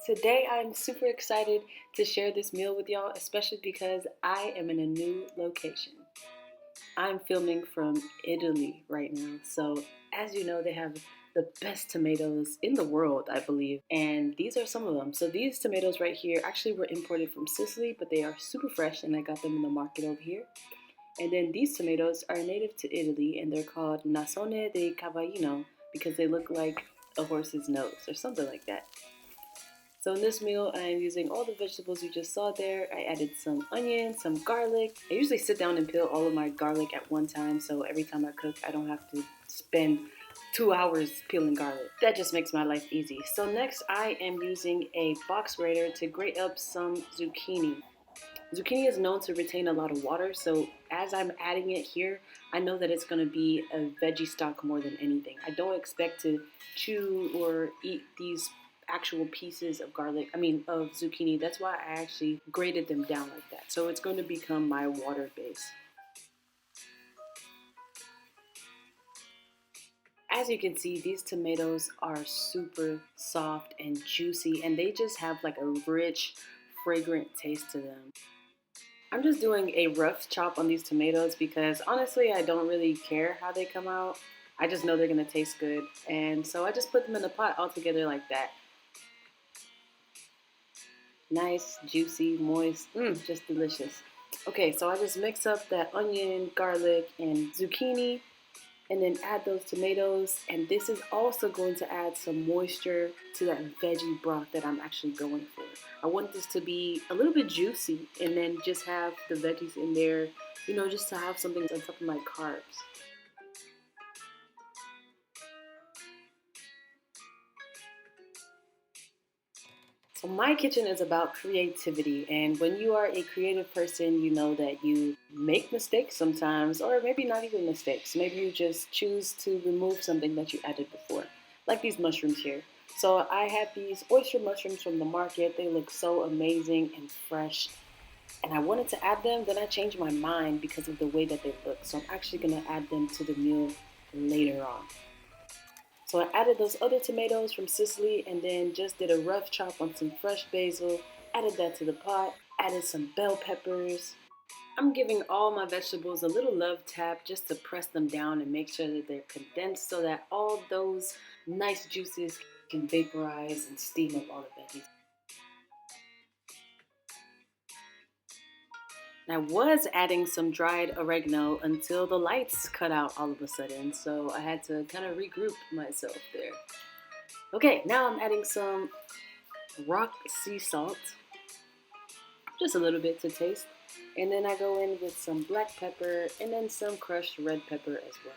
Today I'm super excited to share this meal with y'all, especially because I am in a new location. I'm filming from Italy right now. So, as you know, they have the best tomatoes in the world, I believe. And these are some of them. So, these tomatoes right here actually were imported from Sicily, but they are super fresh and I got them in the market over here. And then these tomatoes are native to Italy and they're called Nasone de Cavallino because they look like a horse's nose or something like that. So in this meal, I am using all the vegetables you just saw there. I added some onion, some garlic. I usually sit down and peel all of my garlic at one time, so every time I cook, I don't have to spend 2 hours peeling garlic. That just makes my life easy. So next, I am using a box grater to grate up some zucchini. Zucchini is known to retain a lot of water, so as I'm adding it here, I know that it's going to be a veggie stock more than anything. I don't expect to chew or eat these actual pieces of of zucchini. That's why I actually grated them down like that. So it's going to become my water base. As you can see, these tomatoes are super soft and juicy, and they just have like a rich, fragrant taste to them. I'm just doing a rough chop on these tomatoes because honestly, I don't really care how they come out. I just know they're gonna taste good. And so I just put them in the pot all together like that. Nice, juicy, moist, just delicious. Okay, so I just mix up that onion, garlic, and zucchini and then add those tomatoes. And this is also going to add some moisture to that veggie broth that I'm actually going for. I want this to be a little bit juicy and then just have the veggies in there, just to have something on top of my carbs. So my kitchen is about creativity, and when you are a creative person, you know that you make mistakes sometimes, or maybe not even mistakes. Maybe you just choose to remove something that you added before, like these mushrooms here. So I had these oyster mushrooms from the market. They look so amazing and fresh, and I wanted to add them. Then I changed my mind because of the way that they look. So I'm actually gonna add them to the meal later on. So I added those other tomatoes from Sicily and then just did a rough chop on some fresh basil, added that to the pot, added some bell peppers. I'm giving all my vegetables a little love tap just to press them down and make sure that they're condensed so that all those nice juices can vaporize and steam up all the veggies. And I was adding some dried oregano until the lights cut out all of a sudden, so I had to kind of regroup myself there. Okay, now I'm adding some rock sea salt, just a little bit to taste. And then I go in with some black pepper and then some crushed red pepper as well.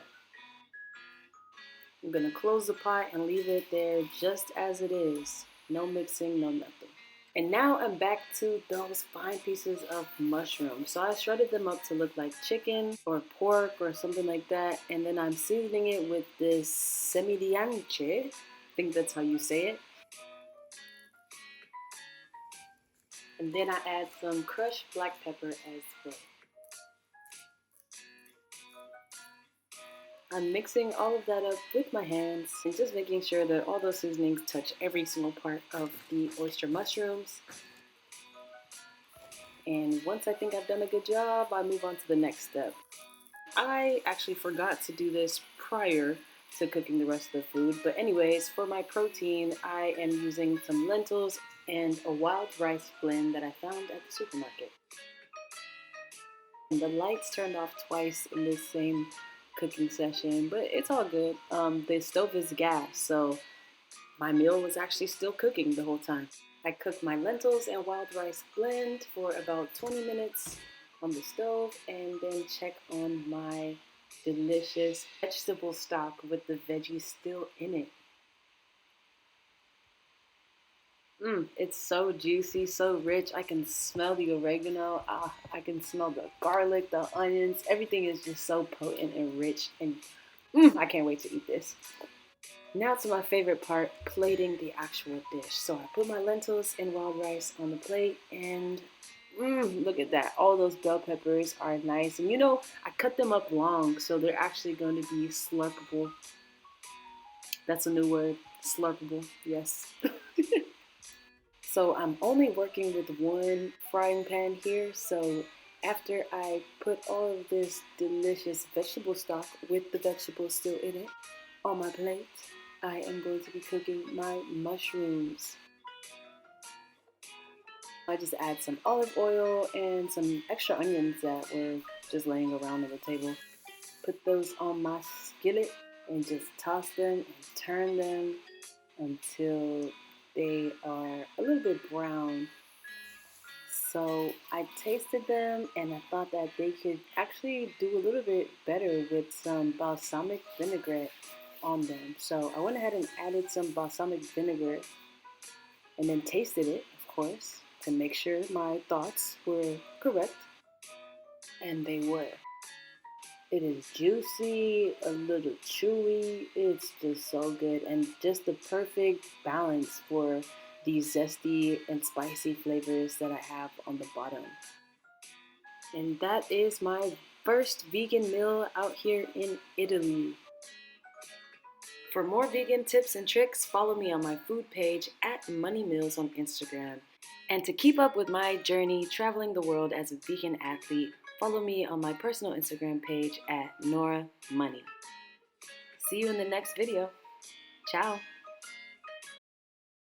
I'm gonna close the pot and leave it there just as it is. No mixing, no nothing. And now I'm back to those fine pieces of mushroom. So I shredded them up to look like chicken or pork or something like that. And then I'm seasoning it with this semidianche. I think that's how you say it. And then I add some crushed black pepper as well. I'm mixing all of that up with my hands and just making sure that all those seasonings touch every single part of the oyster mushrooms. And once I think I've done a good job, I move on to the next step. I actually forgot to do this prior to cooking the rest of the food, but anyways, for my protein, I am using some lentils and a wild rice blend that I found at the supermarket. The lights turned off twice in this same cooking session, but it's all good. The stove is gas, so my meal was actually still cooking the whole time. I cooked my lentils and wild rice blend for about 20 minutes on the stove and then check on my delicious vegetable stock with the veggies still in it. It's so juicy, so rich. I can smell the oregano. I can smell the garlic, the onions. Everything is just so potent and rich. And I can't wait to eat this. Now to my favorite part, plating the actual dish. So I put my lentils and wild rice on the plate and look at that. All those bell peppers are nice. And I cut them up long, so they're actually going to be slurpable. That's a new word, slurpable, yes. So I'm only working with one frying pan here. So after I put all of this delicious vegetable stock with the vegetables still in it on my plate, I am going to be cooking my mushrooms. I just add some olive oil and some extra onions that were just laying around on the table. Put those on my skillet and just toss them and turn them until they are a little bit brown. So I tasted them and I thought that they could actually do a little bit better with some balsamic vinaigrette on them. So I went ahead and added some balsamic vinegar and then tasted it, of course, to make sure my thoughts were correct. And they were. It is juicy, a little chewy. It's just so good and just the perfect balance for these zesty and spicy flavors that I have on the bottom. And that is my first vegan meal out here in Italy. For more vegan tips and tricks, follow me on my food page at Money Meals on Instagram. And to keep up with my journey traveling the world as a vegan athlete, follow me on my personal Instagram page at Nora Money. See you in the next video. Ciao.